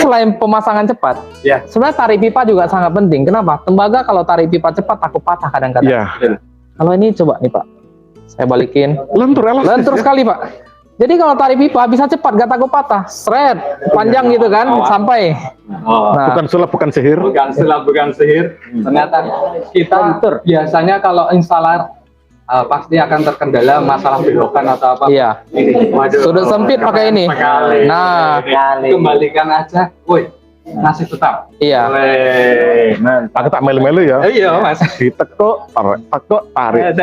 selain pemasangan cepat, sebenarnya tarik pipa juga sangat penting. Kenapa? Tembaga kalau tarik pipa cepat takut patah kadang-kadang. Kalau ini coba nih Pak, saya balikin. Lentur sekali Pak. Jadi kalau tarik pipa bisa cepat, gak takut patah, seret, panjang gitu kan, sampai. Nah, bukan sulap, bukan sihir. Bukan sulap, bukan sihir. Ternyata kita biasanya kalau installer pasti akan terkendala masalah belokan atau apa. Iya. Waduh, sudut sempit pakai ini. Nah, kembalikan aja. Woi, masih tetap. Iya. Aku tak melu-melu ya. Iya Mas. Ditekuk, tarik.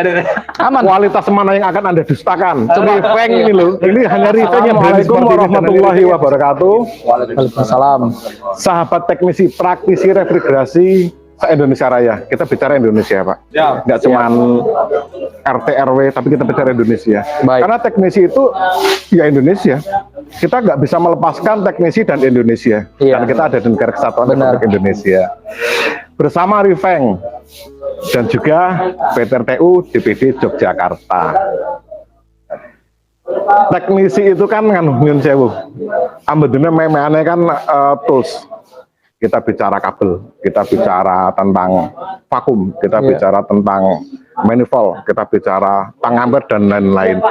Aman. Kualitas mana yang akan Anda dustakan? Rifeng ini loh. Ini hanya Rifeng yang berani seperti ini. Warahmatullahi wabarakatuh. Waalaikumsalam. Sahabat teknisi, praktisi refrigerasi se-Indonesia Raya. Kita bicara Indonesia Pak. Nggak cuma RT RW, tapi kita bicara Indonesia. Karena teknisi itu ya Indonesia. Kita nggak bisa melepaskan teknisi dan Indonesia. Karena kita ada di negara kesatuan Republik Indonesia. Bersama Rifeng dan juga PTRTU DPD Yogyakarta. Teknisi itu kan nyun sewu. Ambedune memane kan tools. Kita bicara kabel, kita bicara tentang vakum, kita bicara tentang manifold, kita bicara pengamper dan lain-lain.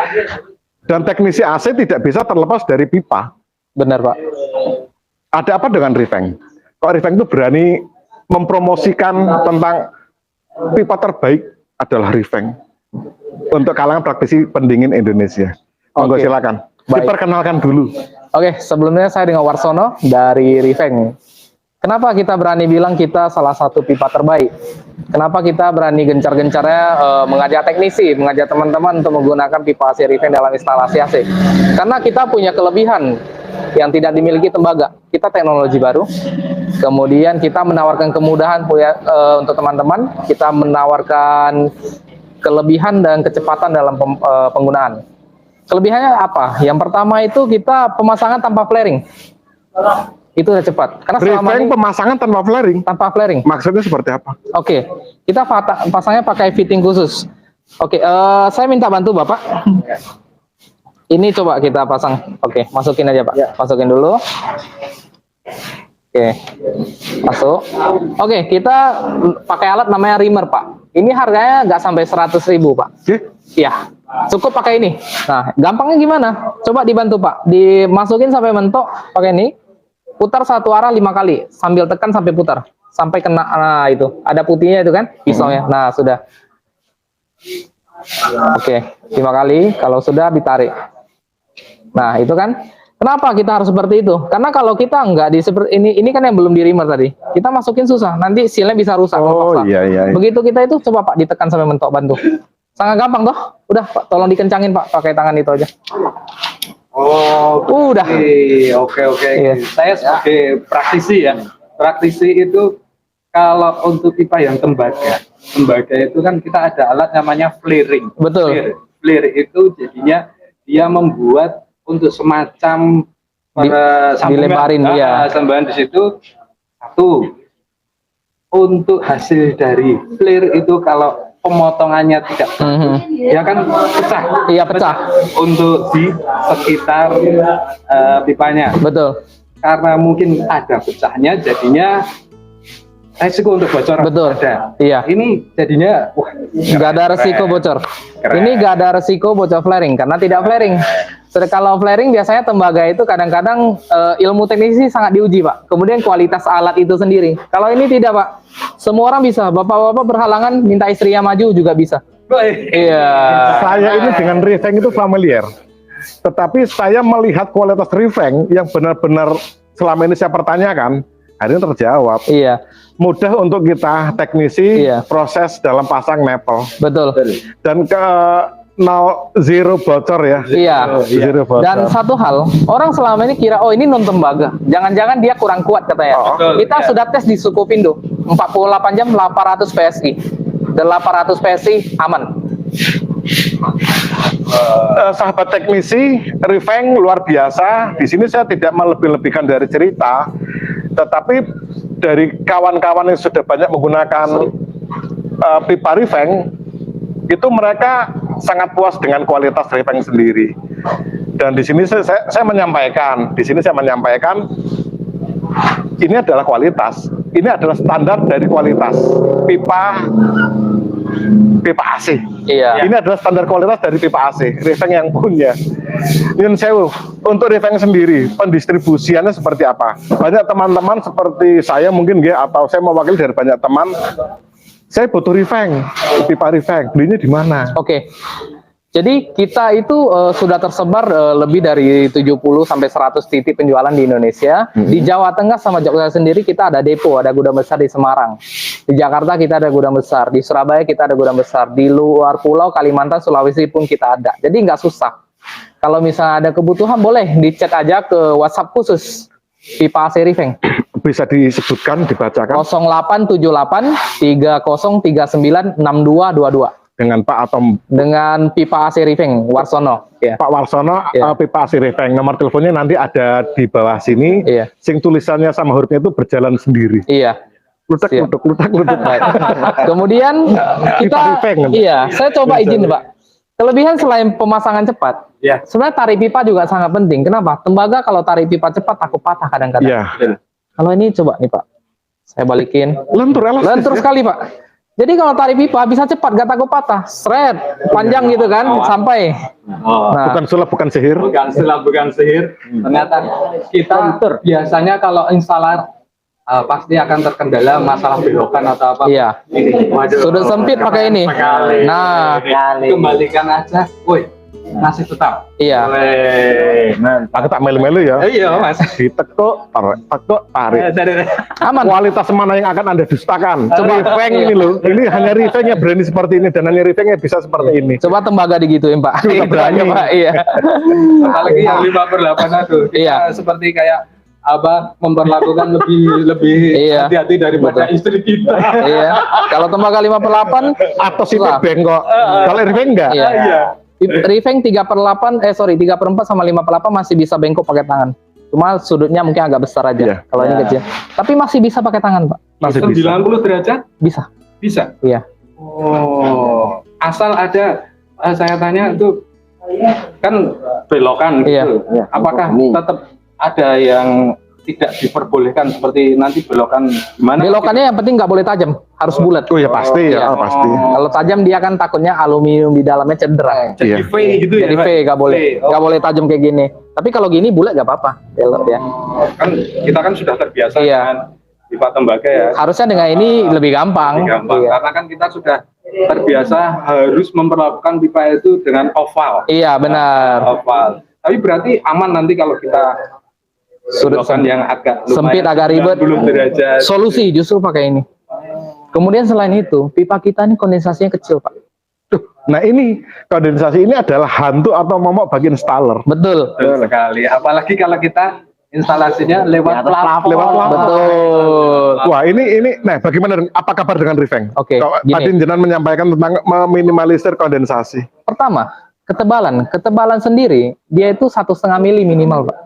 Dan teknisi AC tidak bisa terlepas dari pipa. Benar Pak. Ada apa dengan Rifeng? Kok Rifeng itu berani mempromosikan tentang pipa terbaik adalah Rifeng untuk kalangan praktisi pendingin Indonesia. Monggo silakan. Diperkenalkan dulu. Oke, sebelumnya saya dengan Warsono dari Rifeng. Kenapa kita berani bilang kita salah satu pipa terbaik? Kenapa kita berani gencar-gencarnya mengajak teknisi, mengajak teman-teman untuk menggunakan pipa AC Rifeng dalam instalasi AC? Karena kita punya kelebihan yang tidak dimiliki tembaga. Kita teknologi baru, kemudian kita menawarkan kemudahan untuk teman-teman, kita menawarkan kelebihan dan kecepatan dalam penggunaan. Kelebihannya apa? Yang pertama itu kita pemasangan tanpa flaring. Itu udah cepat. Karena selama ini pemasangan tanpa flaring. Tanpa flaring. Maksudnya seperti apa? Oke, kita pasangnya pakai fitting khusus. Oke, saya minta bantu Bapak. Ini coba kita pasang. Oke, masukin aja Pak. Masukin dulu. Oke, masuk. Oke, kita pakai alat namanya reamer Pak. Ini harganya nggak sampai 100.000 Pak. Iya, cukup pakai ini. Nah, gampangnya gimana? Coba dibantu Pak. Dimasukin sampai mentok pakai ini. Putar satu arah 5 kali sambil tekan sampai putar sampai kena. Nah itu ada putihnya itu kan pisaunya. Nah sudah. Oke, 5 kali. Kalau sudah ditarik. Nah itu kan. Kenapa kita harus seperti itu? Karena kalau kita enggak seperti ini kan yang belum di reamer tadi. Kita masukin susah. Nanti sealnya bisa rusak. Iya. Begitu kita itu coba Pak ditekan sampai mentok, bantu. Sangat gampang toh. Udah Pak, tolong dikencangin Pak pakai tangan itu aja. Udah. Oke. Saya sebagai praktisi ya. Praktisi itu kalau untuk pipa yang tembaga itu kan kita ada alat namanya flaring. Betul. Flare itu jadinya dia membuat untuk semacam dilemparin sambungan di situ satu. Untuk hasil dari flare itu kalau pemotongannya tidak ya kan pecah. Iya pecah. Untuk di sekitar pipanya. Betul. Karena mungkin ada pecahnya, jadinya resiko untuk bocor. Betul. Ada. Iya. Ini jadinya nggak ada resiko bocor. Ini nggak ada resiko bocor flaring karena tidak flaring. Kalau flaring biasanya tembaga itu kadang-kadang ilmu teknisi sangat diuji Pak. Kemudian kualitas alat itu sendiri. Kalau ini tidak Pak. Semua orang bisa. Bapak-bapak berhalangan minta istrinya maju juga bisa. Iya. Saya ini dengan Rifeng itu familiar. Tetapi saya melihat kualitas Rifeng yang benar-benar selama ini saya pertanyakan, hari ini terjawab. Iya. Mudah untuk kita teknisi proses dalam pasang nepel. Betul. Dan zero bocor ya. Iya. Zero bocor. Dan satu hal, orang selama ini kira ini non tembaga. Jangan-jangan dia kurang kuat katanya. Kita sudah tes di Sukopindo 48 jam 800 PSI. Dan 800 PSI aman. Sahabat teknisi, Rifeng luar biasa. Di sini saya tidak melebih-lebihkan dari cerita, tetapi dari kawan-kawan yang sudah banyak menggunakan pipa Rifeng, itu mereka sangat puas dengan kualitas Rifeng sendiri. Dan di sini saya menyampaikan, ini adalah kualitas. Ini adalah standar dari kualitas pipa AC. Iya. Ini adalah standar kualitas dari pipa AC. Rifeng yang punya. Nyun sewu, untuk Rifeng sendiri pendistribusiannya seperti apa? Banyak teman-teman seperti saya mungkin ya, atau saya mewakili dari banyak teman. Saya butuh Rifeng, pipa Rifeng. Belinya di mana? Oke. Jadi kita itu sudah tersebar lebih dari 70 sampai 100 titik penjualan di Indonesia. Di Jawa Tengah sama Jogja sendiri kita ada depo, ada gudang besar di Semarang. Di Jakarta kita ada gudang besar, di Surabaya kita ada gudang besar, di luar pulau Kalimantan, Sulawesi pun kita ada. Jadi nggak susah. Kalau misalnya ada kebutuhan boleh dicek aja ke WhatsApp khusus pipa AC Rifeng. Bisa disebutkan, dibacakan 0878 3039 6222. dengan Pak atau Dengan pipa AC Rifeng Warsono. Ya. Pak Warsono, Iya. pipa AC Rifeng. Nomor teleponnya nanti ada di bawah sini. Iya. Sing tulisannya sama hurufnya itu berjalan sendiri. Iya. Ludak, Siap. ludak. Baik. Kemudian kita, Rifeng. iya, saya coba izin Pak. Kelebihan selain pemasangan cepat, Ya. sebenarnya tarik pipa juga sangat penting. Kenapa? Tembaga kalau tarik pipa cepat takut patah kadang-kadang. Iya. Kalau ini coba nih Pak, saya balikin. Lentur, elastis. Lentur sekali Pak. Jadi kalau tarik pipa bisa cepat, gak takut patah. Seret, panjang gitu kan, sampai. Oh. Nah, Bukan sulap, bukan sihir. Bukan sulap, bukan sihir. Ternyata kita biasanya kalau installer pasti akan terkendala masalah belokan atau apa. iya. Ini, waduh. Sudut sempit pakai ini. Sekali. Nah, Kembalikan aja. Woi, masih tetap. iya. Woi, Aku tak melu-melu ya. Iya, Mas. Ditekuk, tarik. Aman. Kualitas mana yang akan Anda dustakan? Rifeng Iya. ini loh. Ini hanya Rifeng yang berani seperti ini, dan hanya Rifeng yang bisa seperti ini. Coba tembaga digituin Pak. Sudah berani. Itu aja, Pak. Iya. Apalagi yang 5/8 aduh. Kita Iya. seperti kayak memperlakukan lebih Iya. hati-hati daripada Betul. istri kita. Iya. Kalau tembaga 5/8 Atau sipit susah. bengkok. Kalau Rifeng enggak. Iya. Iya. Rifeng 3/4 sama 5/8 masih bisa bengkok pakai tangan. Cuma sudutnya mungkin agak besar aja. Iya. Kalau ini kecil. Tapi masih bisa pakai tangan, Pak. Masih bisa. 90 derajat Bisa. bisa. Iya. Oh, asal ada saya tanya itu kan belokan Iya. gitu. Apakah tetap ada yang tidak diperbolehkan seperti nanti belokan gimana? Belokannya yang penting nggak boleh tajam, harus bulat. Oh ya pasti ya, Iya. pasti. Kalau tajam dia kan takutnya aluminium di dalamnya cedera. Jadi Iya. V gitu ya. Jadi V Pak? nggak boleh, V. Oh, nggak boleh tajam kayak gini. Tapi kalau gini bulat nggak apa-apa, belok ya. kan kita kan sudah terbiasa Iya. dengan pipa tembaga ya. Harusnya dengan ini lebih gampang. Lebih gampang Iya. karena kan kita sudah terbiasa harus memperlakukan pipa itu dengan oval. Iya benar. Oval. Tapi berarti aman nanti kalau kita Sudut belokan yang agak sempit, lumayan agak ribet. 90 derajat. Solusi justru pakai ini. Kemudian selain itu, pipa kita ini kondensasinya kecil, Pak. Nah ini kondensasi ini adalah hantu atau momok bagi installer. Betul. Betul sekali. Apalagi kalau kita instalasinya lewat plafon. Lewat plafon. Betul. Wah ini, nah bagaimana? Apa kabar dengan Rifeng? Oke, Kalau gini. tadi jenengan menyampaikan tentang meminimalisir kondensasi. Pertama, ketebalan. Ketebalan sendiri, dia itu 1,5 mili minimal, Pak.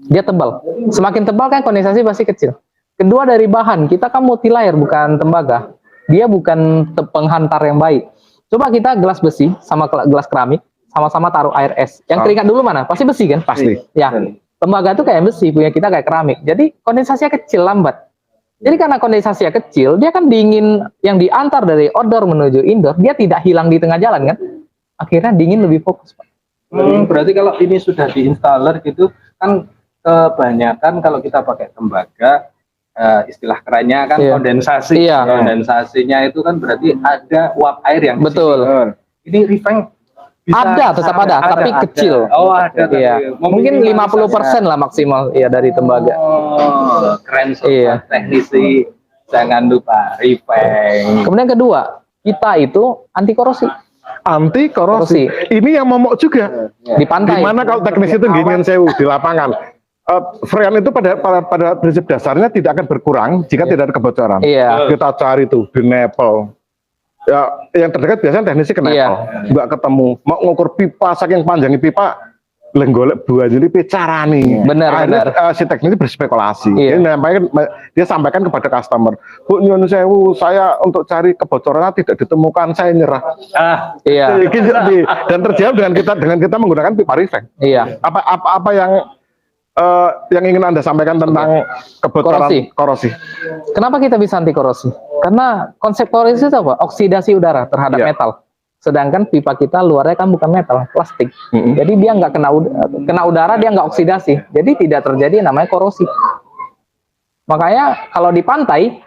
Dia tebal. Semakin tebal kan kondensasi pasti kecil. Kedua dari bahan, kita kan multi layer bukan tembaga. Dia bukan penghantar yang baik. Coba kita gelas besi sama gelas keramik, sama-sama taruh air es. Yang keringat dulu mana? Pasti besi kan? Pasti. Ya. Tembaga itu kayak besi, punya kita kayak keramik. Jadi kondensasinya kecil, lambat. Jadi karena kondensasinya kecil, dia kan dingin yang diantar dari outdoor menuju indoor, dia tidak hilang di tengah jalan kan? Akhirnya dingin lebih fokus, Pak. Berarti kalau ini sudah diinstaller gitu kan kebanyakan kalau kita pakai tembaga istilah kerennya kan Iya. kondensasi. Iya. Kondensasinya itu kan berarti ada uap air yang di Betul. sini. Ini Rifeng Ada, tetap ada, tapi kecil. Oh, ada. Iya. Mungkin 50% lah maksimal ya dari tembaga. Oh, keren sobat Iya. teknisi. Jangan lupa Rifeng. Kemudian kedua, kita itu anti korosi Anti korosi. Korosi. Ini yang momok juga. di pantai. Gimana kalau teknis itu ngingin sewu di lapangan? Freon itu pada prinsip dasarnya tidak akan berkurang jika tidak ada kebocoran. Iya. Kita cari tuh di Nepal. Ya, yang terdekat biasanya teknisi ke Nepal. Iya. Nggak ketemu. Mau ngukur pipa saking panjangnya pipa, lenggolek buah jadi picarani. Benar, Akhirnya, benar. si teknisi berspekulasi. Iya. Dia sampaikan kepada customer, Bu nyun sewu, saya untuk cari kebocoran tidak ditemukan, saya nyerah. Iya. Dan terjawab dengan kita menggunakan pipa Rifeng. Iya. Apa yang yang ingin Anda sampaikan tentang kebocoran korosi. Kenapa kita bisa anti korosi? Karena konsep korosi itu apa? Oksidasi udara terhadap metal. Sedangkan pipa kita luarnya kan bukan metal, plastik. Jadi dia nggak kena udara, dia nggak oksidasi. Jadi tidak terjadi namanya korosi. Makanya kalau di pantai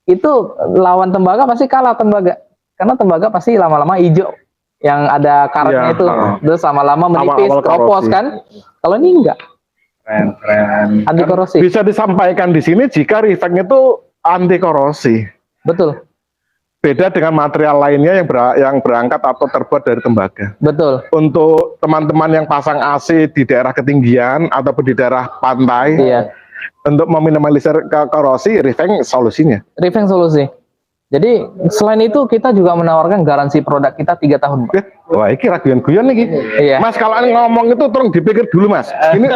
itu lawan tembaga pasti kalah tembaga. Karena tembaga pasti lama-lama hijau yang ada karatnya itu. Terus lama-lama menipis, keropos kan. Kalau ini enggak. Keren. Anti korosi. Bisa disampaikan di sini jika Rifeng itu anti korosi. Betul. Beda dengan material lainnya yang berangkat atau terbuat dari tembaga. Betul. Untuk teman-teman yang pasang AC di daerah ketinggian ataupun di daerah pantai, untuk meminimalisir korosi, Rifeng solusinya. Rifeng solusi. Jadi selain itu kita juga menawarkan garansi produk kita 3 tahun, Pak. Wah, ini raguan-guyon nih. Iya. Mas, kalau ngomong itu tolong dipikir dulu, Mas. Ini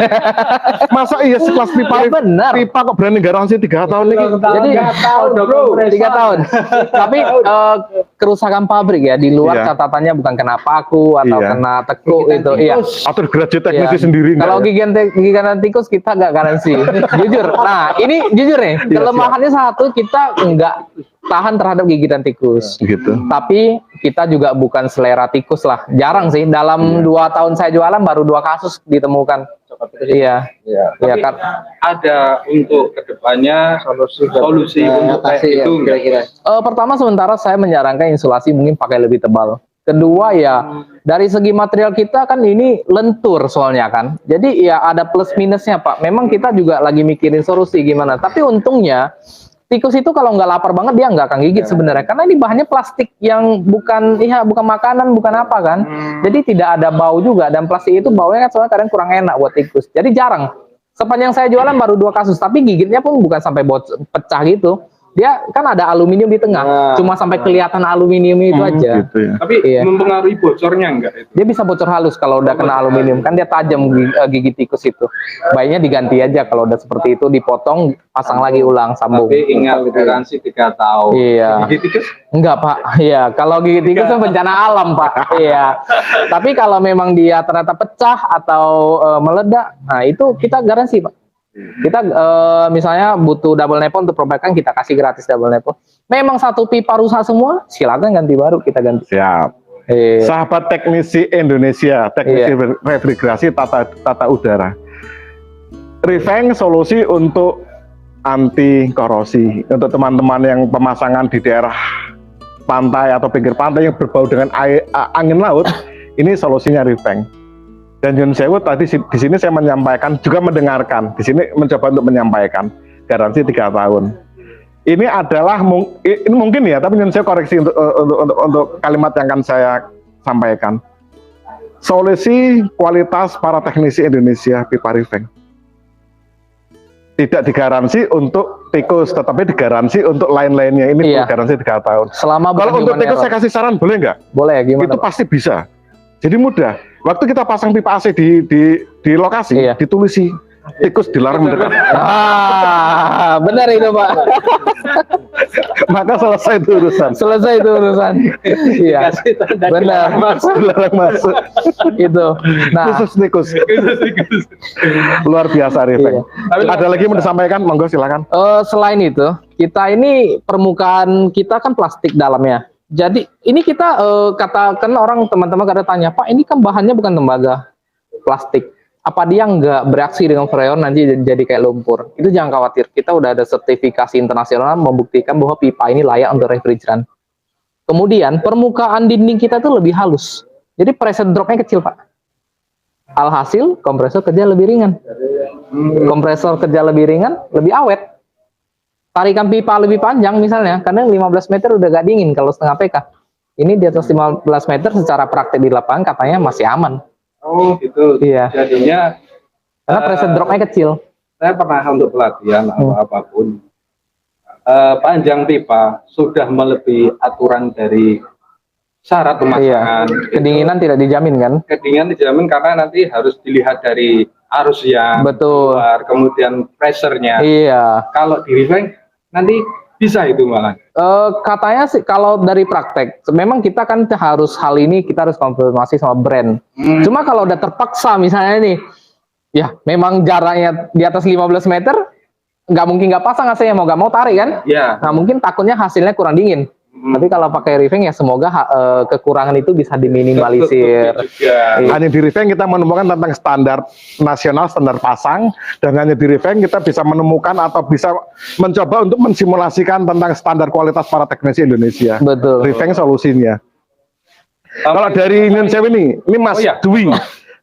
masa iya sekelas pipa? Benar. Pipa kok berani garansi 3 tahun nih? Jadi 3 tahun. Tapi kerusakan pabrik ya di luar catatannya bukan kena paku atau kena tekuk itu. Iya. Atau graduate teknisi sendiri. Kalau gigitan tikus kita nggak garansi. Jujur. Nah, ini jujur nih. Kelemahannya satu, kita nggak tahan terhadap gigitan tikus. Gitu. Tapi kita juga bukan selera tikus lah. Jarang sih. Dalam 2 tahun saya jualan baru 2 kasus ditemukan. Iya. Tapi kan. ada untuk kedepannya solusi untuk itu kira-kira. Pertama sementara saya menyarankan insulasi mungkin pakai lebih tebal. Kedua ya dari segi material kita kan ini lentur soalnya kan. Jadi ya ada plus minusnya Pak. Memang kita juga lagi mikirin solusi gimana. Tapi untungnya tikus itu kalau nggak lapar banget dia nggak akan gigit sebenarnya, karena ini bahannya plastik yang bukan makanan, bukan apa kan. Jadi tidak ada bau juga, dan plastik itu baunya kan soalnya kadang kurang enak buat tikus. Jadi jarang. Sepanjang saya jualan baru 2 kasus, tapi gigitnya pun bukan sampai pecah gitu. Dia kan ada aluminium di tengah, cuma sampai kelihatan aluminium itu aja. Gitu ya. Tapi mempengaruhi bocornya enggak itu? Dia bisa bocor halus kalau udah kena aluminium, kan dia tajam gigi tikus itu. Baiknya diganti aja kalau udah seperti itu, dipotong, pasang lagi ulang, sambung. Tapi ingat garansi 3 tahun. Iya. Gigi tikus? Enggak Pak, iya. Kalau gigi tikus kan bencana alam Pak. Iya. Tapi kalau memang dia ternyata pecah atau meledak, nah itu kita garansi Pak. Kita misalnya butuh double nepo untuk perbaikan, kita kasih gratis double nepo. Memang satu pipa rusak semua, silakan ganti baru, kita ganti. Siap. Sahabat teknisi Indonesia, teknisi refrigerasi tata udara. Rifeng solusi untuk anti korosi. Untuk teman-teman yang pemasangan di daerah pantai atau pinggir pantai yang berbau dengan angin laut, ini solusinya Rifeng. Dan Yun Sewu tadi di sini saya menyampaikan, juga mendengarkan, di sini mencoba untuk menyampaikan garansi 3 tahun. Ini adalah ini mungkin ya, tapi Yun Sewu koreksi untuk kalimat yang akan saya sampaikan. Solusi kualitas para teknisi Indonesia pipa Rifeng. Tidak digaransi untuk tikus, tetapi digaransi untuk lain-lainnya. Ini garansi 3 tahun. Kalau untuk tikus saya kasih saran, boleh nggak? Boleh, gimana? Itu pasti bisa. Jadi mudah. Waktu kita pasang pipa AC di lokasi, ditulisi tikus dilarang mendekat. Benar itu Pak. Maka selesai itu urusan. Iya. Benar. Dilarang masuk. Itu. Nah, khusus tikus. Luar biasa Rifeng. Ada lagi yang mau disampaikan? Monggo silakan. Selain itu, kita ini permukaan kita kan plastik dalamnya. Jadi ini kita katakan orang teman-teman kadang tanya, Pak ini kan bahannya bukan tembaga, plastik. Apa dia nggak bereaksi dengan freon nanti jadi kayak lumpur? Itu jangan khawatir. Kita udah ada sertifikasi internasional membuktikan bahwa pipa ini layak untuk refrigeran. Kemudian permukaan dinding kita tuh lebih halus. Jadi pressure dropnya kecil Pak. Alhasil kompresor kerja lebih ringan. Kompresor kerja lebih ringan, lebih awet. Tarikan pipa lebih panjang misalnya, karena 15 meter udah gak dingin kalau setengah PK. Ini di atas 15 meter secara praktek di lapangan katanya masih aman. Oh gitu. Iya. Jadinya karena pressure dropnya kecil. Saya pernah untuk pelatihan atau apapun. Panjang pipa sudah melebihi aturan dari syarat pemasangan. Kedinginan tidak dijamin kan? Kedinginan dijamin karena nanti harus dilihat dari arus yang keluar, kemudian pressure-nya. Iya. Kalau di Rifeng nanti bisa itu malah. Katanya sih kalau dari praktek, memang kita kan hal ini kita harus konfirmasi sama brand. Cuma kalau udah terpaksa misalnya nih, Ya, memang jaraknya di atas 15 meter, nggak mungkin nggak pasang AC-nya, mau nggak mau tarik kan? Ya. Nah, mungkin takutnya hasilnya kurang dingin. Tapi kalau pakai Reveng ya semoga kekurangan itu bisa diminimalisir. Juga. Hanya di Reveng kita menemukan tentang standar nasional, standar pasang, dan hanya di Reveng kita bisa menemukan atau bisa mencoba untuk mensimulasikan tentang standar kualitas para teknisi Indonesia. Betul. Reveng solusinya. Kalau dari Indonesia ini Mas Dwi,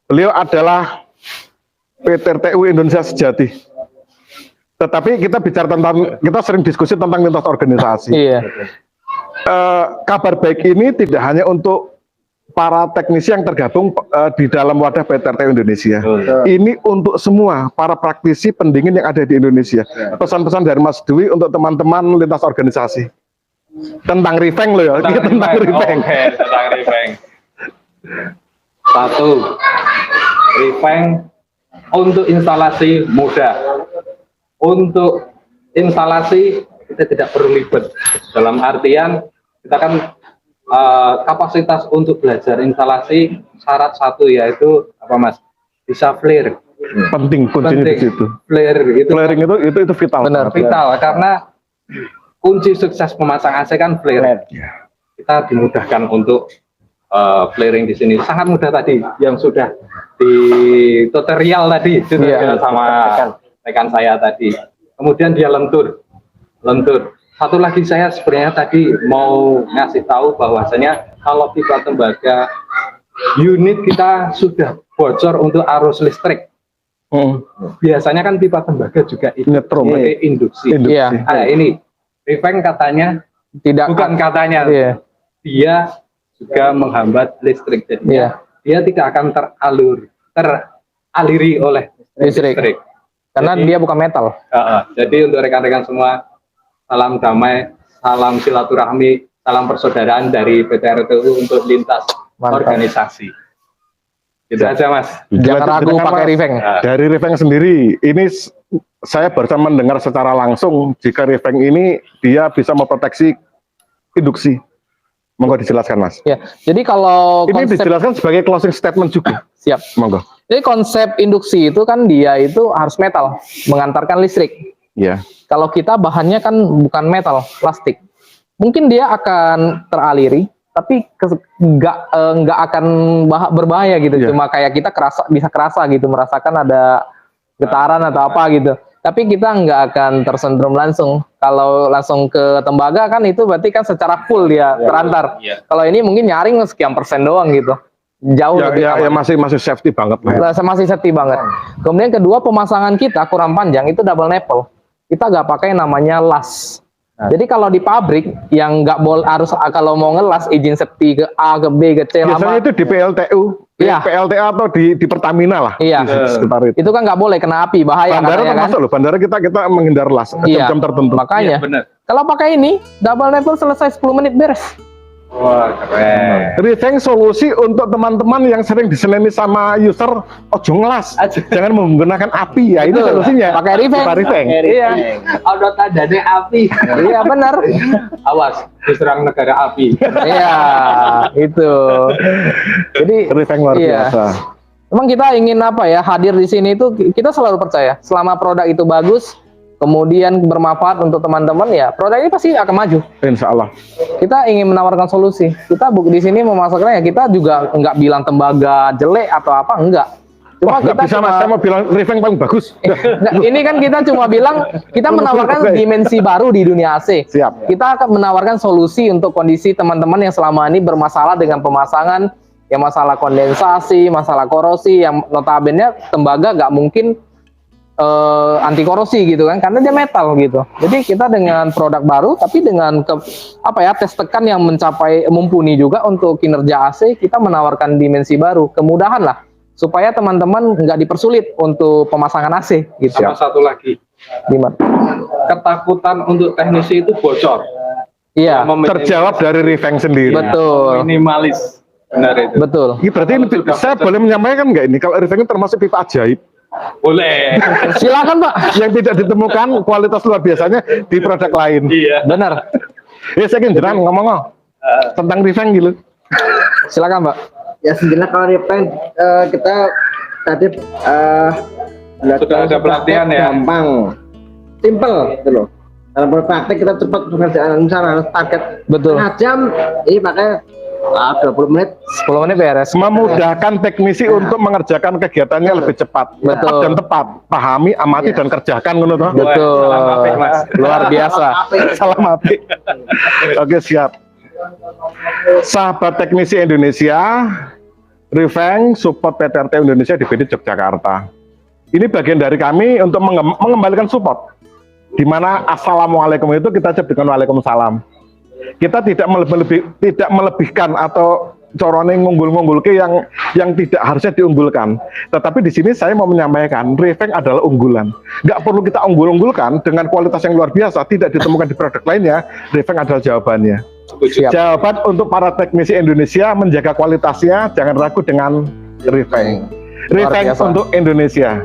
beliau adalah PTRTU Indonesia Sejati. Tetapi kita bicara tentang, kita sering diskusi tentang lintas organisasi. Iya. Kabar baik ini tidak hanya untuk para teknisi yang tergabung di dalam wadah PTRTU Indonesia. Ini untuk semua para praktisi pendingin yang ada di Indonesia. Pesan-pesan dari Mas Dwi untuk teman-teman lintas organisasi. Tentang Reveng loh ya, tentang Reveng. Oke, tentang Reveng. Satu, Reveng untuk instalasi mudah. Untuk instalasi kita tidak perlu ribet. Dalam artian kita kan kapasitas untuk belajar instalasi syarat satu yaitu apa Mas? Bisa flare. Penting kuncinya di situ. Flare itu. Flaring itu vital. Benar. Vital karena kunci sukses memasang AC kan flare. Kita dimudahkan untuk flaring di sini. Sangat mudah tadi yang sudah di tutorial tadi sama rekan saya tadi. Kemudian dia lentur. Satu lagi saya sebenarnya tadi mau ngasih tahu bahwasanya kalau pipa tembaga unit kita sudah bocor untuk arus listrik. Biasanya kan pipa tembaga juga Nyetrum. induksi. Iya. Nah, ini Reveng katanya bukan katanya, dia juga menghambat listrik. Jadi dia tidak akan teraliri oleh listrik. Karena dia bukan metal. Jadi untuk rekan-rekan semua, salam damai, salam silaturahmi, salam persaudaraan dari PTRTU untuk lintas organisasi. Gitu aja Mas. Jangan ragu pakai Reveng. Dari Reveng sendiri, ini saya baru mendengar secara langsung jika Reveng ini dia bisa memproteksi induksi. Monggo dijelaskan Mas. Ya, jadi kalau ini dijelaskan sebagai closing statement juga. Siap. Monggo. Jadi konsep induksi itu kan dia itu harus metal, mengantarkan listrik. Ya. Kalau kita bahannya kan bukan metal, plastik. Mungkin dia akan teraliri, tapi nggak akan berbahaya gitu. Cuma kayak kita bisa kerasa gitu, merasakan ada getaran atau apa gitu. Tapi kita nggak akan tersentrum langsung. Kalau langsung ke tembaga kan itu berarti kan secara full dia terantar. Kalau ini mungkin nyaring sekian persen doang gitu. Jauh lebih aman. Masih safety banget. Masih safety banget. Kemudian kedua, pemasangan kita kurang panjang itu double nipple. Kita nggak pakai namanya las. Jadi kalau di pabrik yang nggak boleh harus kalau mau ngelas izin safety ke A ke B ke C biasanya lama. itu di PLTU, PLTA atau di Pertamina lah. Iya. Itu kan nggak boleh kena api, bahaya. Bandara termasuk loh. Bandara kita menghindar las jam-jam tertentu. Makanya. Kalau pakai ini double nipple selesai 10 menit beres. Wah, keren. Reveng solusi untuk teman-teman yang sering diseneni sama user ojo ngelas, jangan menggunakan api ya. Itu solusinya. Pakai Reveng. Iya. Ada tandanya api. Iya benar. Awas, diserang negara api. Iya, itu. Jadi Reveng luar biasa. Memang kita ingin apa ya, hadir di sini itu kita selalu percaya selama produk itu bagus, kemudian bermanfaat untuk teman-teman ya, produk ini pasti akan maju. Insya Allah. Kita ingin menawarkan solusi. Kita di sini memasarkannya ya, kita juga nggak bilang tembaga jelek atau apa, enggak. Cuma kita bisa Mas, saya mau bilang Reveng paling bagus. Ini kan kita cuma bilang kita menawarkan dimensi baru di dunia AC. Siap. Kita akan menawarkan solusi untuk kondisi teman-teman yang selama ini bermasalah dengan pemasangan, yang masalah kondensasi, masalah korosi, yang notabene tembaga nggak mungkin anti korosi gitu kan, karena dia metal gitu. Jadi kita dengan produk baru tapi dengan tes tekan yang mumpuni juga untuk kinerja AC, kita menawarkan dimensi baru, kemudahan lah supaya teman-teman nggak dipersulit untuk pemasangan AC gitu. Sama satu lagi, gimana? Ketakutan untuk teknisi itu bocor. Iya. Terjawab dari Reveng sendiri. Betul. Minimalis. Benar itu. Betul. Ini berarti ini, saya boleh menyampaikan nggak ini kalau Reveng termasuk pipa ajaib? Boleh. Silakan Pak. Yang tidak ditemukan kualitas luar biasanya di produk lain. Iya. Benar. Ya saya ingin ngomong tentang Reveng gitu. Silakan Pak. Ya sebenarnya kalau Reveng kita tadi Sudah ada pelatihan ya? Gampang, simple gitu loh. Dalam praktek kita cepat pekerjaan, misalnya harus target Betul. setengah jam, ini pakai 20 menit. 10 menit beres. Memudahkan teknisi untuk mengerjakan kegiatannya lebih cepat, Betul. cepat dan tepat. Pahami, amati dan kerjakan ngono toh. Betul. Salam apik, Mas. Luar biasa. Salam apik. Oke, siap. Sahabat teknisi Indonesia, Rifeng support PTRT Indonesia di BD Yogyakarta. Ini bagian dari kami untuk mengembalikan support. Di mana assalamualaikum itu kita cek dengan waalaikumsalam. Kita tidak melebihkan atau corone ngunggul-ngunggulke yang tidak harusnya diunggulkan. Tetapi di sini saya mau menyampaikan, Rifeng adalah unggulan. Nggak perlu kita unggul-unggulkan dengan kualitas yang luar biasa, tidak ditemukan di produk lainnya. Rifeng adalah jawabannya. Siap. Jawaban untuk para teknisi Indonesia menjaga kualitasnya, jangan ragu dengan Rifeng. Luar Rifeng biasa. untuk Indonesia.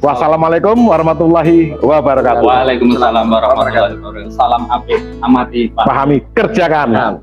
Wassalamualaikum warahmatullahi wabarakatuh. Waalaikumsalam warahmatullahi wabarakatuh. Salam apik, amati, Pahami, kerjakan.